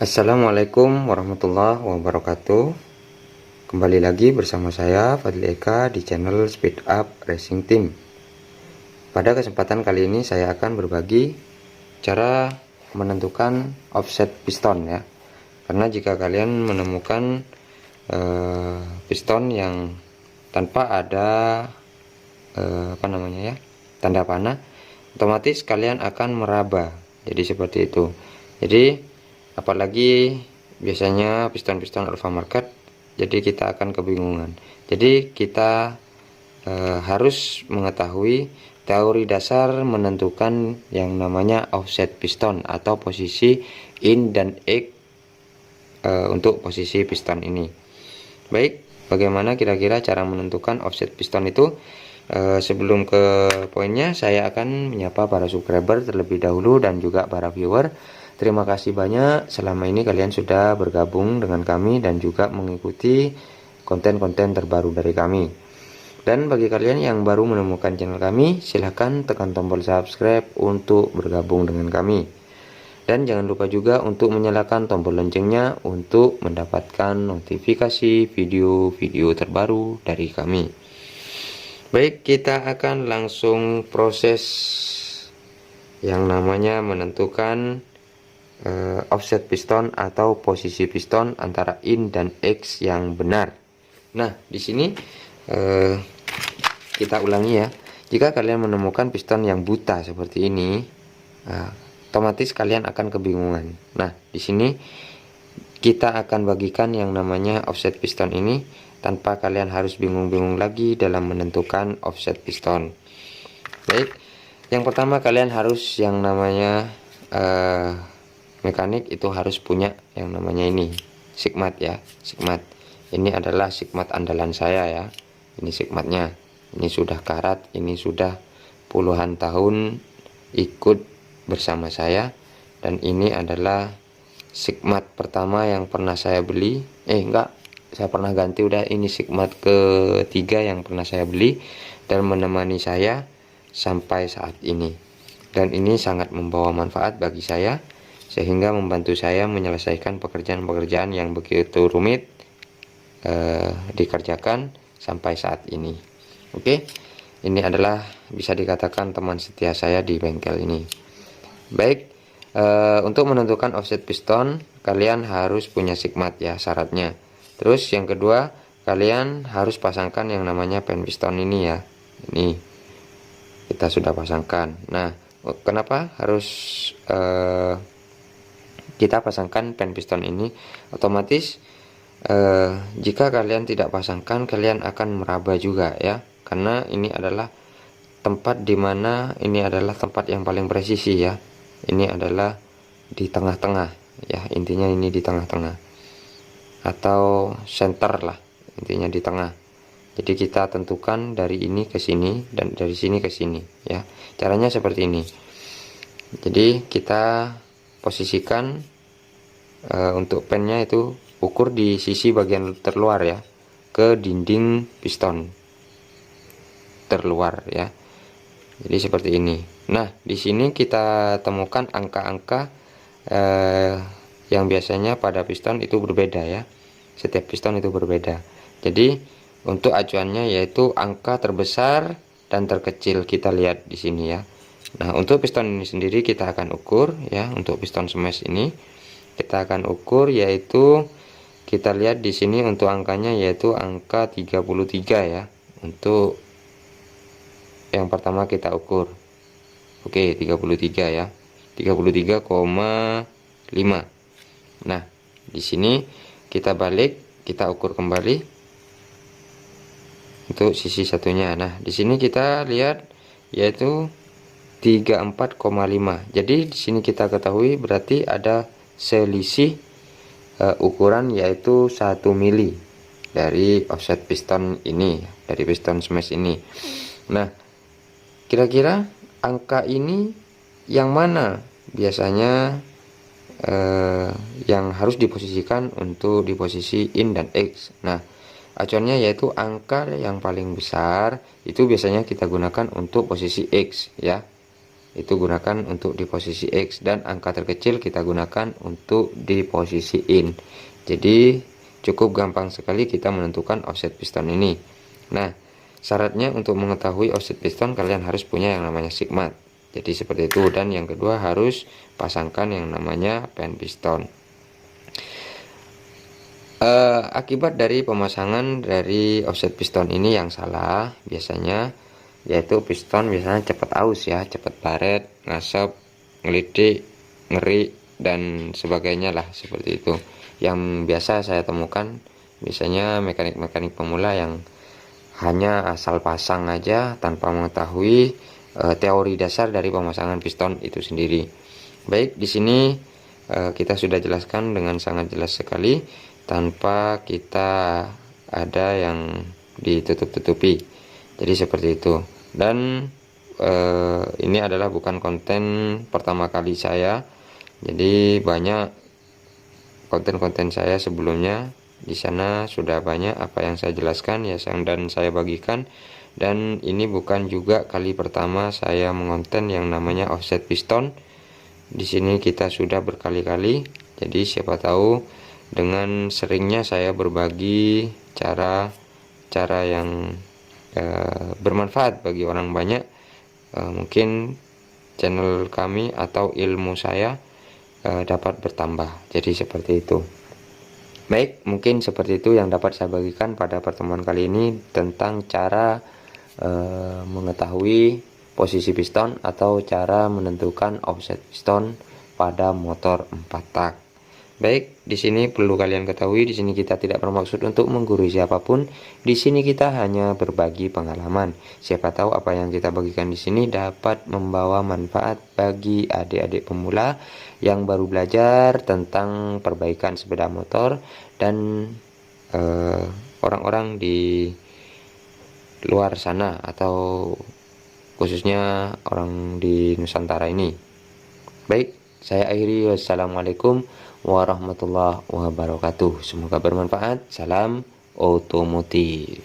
Assalamualaikum warahmatullahi wabarakatuh. Kembali lagi bersama saya Fadli Eka di channel Speed Up Racing Team. Pada kesempatan kali ini saya akan berbagi cara menentukan offset piston ya. Karena jika kalian menemukan piston yang tanpa ada tanda panah, otomatis kalian akan meraba. Jadi seperti itu. Jadi apalagi biasanya piston-piston Alfa Market, jadi kita akan kebingungan. Jadi kita harus mengetahui teori dasar menentukan yang namanya offset piston atau posisi in dan egg untuk posisi piston ini. Baik, bagaimana kira-kira cara menentukan offset piston itu? Sebelum ke poinnya, saya akan menyapa para subscriber terlebih dahulu dan juga para viewer. Terima kasih banyak selama ini kalian sudah bergabung dengan kami dan juga mengikuti konten-konten terbaru dari kami. Dan bagi kalian yang baru menemukan channel kami, silahkan tekan tombol subscribe untuk bergabung dengan kami. Dan jangan lupa juga untuk menyalakan tombol loncengnya untuk mendapatkan notifikasi video-video terbaru dari kami. Baik, kita akan langsung proses yang namanya menentukan offset piston atau posisi piston antara in dan X yang benar. Nah, di sini kita ulangi ya. Jika kalian menemukan piston yang buta seperti ini, otomatis kalian akan kebingungan. Nah, di sini kita akan bagikan yang namanya offset piston ini tanpa kalian harus bingung-bingung lagi dalam menentukan offset piston. Baik, yang pertama kalian harus yang namanya mekanik itu harus punya yang namanya ini sigmat ya, sigmat. Ini adalah sigmat andalan saya ya. Ini sigmatnya. Ini sudah karat, ini sudah puluhan tahun ikut bersama saya, dan ini adalah sigmat pertama yang pernah saya beli. Saya pernah ganti, udah ini sigmat ketiga yang pernah saya beli dan menemani saya sampai saat ini. Dan ini sangat membawa manfaat bagi saya sehingga membantu saya menyelesaikan pekerjaan-pekerjaan yang begitu rumit dikerjakan sampai saat ini. Oke, ini adalah bisa dikatakan teman setia saya di bengkel ini. Baik, untuk menentukan offset piston kalian harus punya sigmat ya, syaratnya. Terus yang kedua, kalian harus pasangkan yang namanya pen piston ini ya. Ini kita sudah pasangkan. Nah, kenapa harus kita pasangkan pen piston ini? Otomatis jika kalian tidak pasangkan, kalian akan meraba juga ya, karena ini adalah tempat dimana ini adalah tempat yang paling presisi ya. Ini adalah di tengah-tengah ya, intinya ini di tengah-tengah atau center lah, intinya di tengah. Jadi kita tentukan dari ini ke sini dan dari sini ke sini ya. Caranya seperti ini. Jadi kita posisikan untuk pennya itu ukur di sisi bagian terluar ya, ke dinding piston terluar ya. Jadi seperti ini. Nah, di sini kita temukan angka-angka yang biasanya pada piston itu berbeda ya. Setiap piston itu berbeda. Jadi untuk acuannya yaitu angka terbesar dan terkecil, kita lihat di sini ya. Nah, untuk piston ini sendiri kita akan ukur ya. Untuk piston smash ini kita akan ukur, yaitu kita lihat di sini untuk angkanya yaitu angka 33 ya. Untuk yang pertama kita ukur. Oke, 33 ya. 33,5. Nah, di sini kita balik, kita ukur kembali untuk sisi satunya. Nah, di sini kita lihat yaitu 34,5. Jadi di sini kita ketahui berarti ada selisih ukuran yaitu 1 mili dari offset piston ini, dari piston smash ini. Nah, kira-kira angka ini yang mana biasanya yang harus diposisikan untuk di posisi in dan X? Nah, acuannya yaitu angka yang paling besar itu biasanya kita gunakan untuk posisi X ya. itu gunakan untuk di posisi X, dan angka terkecil kita gunakan untuk di posisi in. Jadi cukup gampang sekali kita menentukan offset piston ini. Nah, syaratnya untuk mengetahui offset piston kalian harus punya yang namanya sigmat. Jadi seperti itu, dan yang kedua harus pasangkan yang namanya pen piston. Akibat dari pemasangan dari offset piston ini yang salah biasanya, yaitu piston biasanya cepat aus ya, cepat baret, ngasap, ngelidik, ngeri, dan sebagainya lah, seperti itu. Yang biasa saya temukan biasanya mekanik-mekanik pemula yang hanya asal pasang aja tanpa mengetahui teori dasar dari pemasangan piston itu sendiri. Baik, di sini kita sudah jelaskan dengan sangat jelas sekali tanpa kita ada yang ditutup-tutupi. Jadi seperti itu. Dan ini adalah bukan konten pertama kali saya. Jadi banyak konten-konten saya sebelumnya di sana sudah banyak apa yang saya jelaskan ya, dan saya bagikan. Dan ini bukan juga kali pertama saya mengonten yang namanya offset piston. Di sini kita sudah berkali-kali. Jadi siapa tahu dengan seringnya saya berbagi cara yang bermanfaat bagi orang banyak, mungkin channel kami atau ilmu saya dapat bertambah. Jadi seperti itu. Baik, mungkin seperti itu yang dapat saya bagikan pada pertemuan kali ini tentang cara mengetahui posisi piston atau cara menentukan offset piston pada motor 4 tak. Baik, di sini perlu kalian ketahui, di sini kita tidak bermaksud untuk menggurui siapapun. Di sini kita hanya berbagi pengalaman. Siapa tahu apa yang kita bagikan di sini dapat membawa manfaat bagi adik-adik pemula yang baru belajar tentang perbaikan sepeda motor dan orang-orang di luar sana atau khususnya orang di Nusantara ini. Baik, saya akhiri. Wassalamualaikum warahmatullahi wabarakatuh. Semoga bermanfaat. Salam otomotif.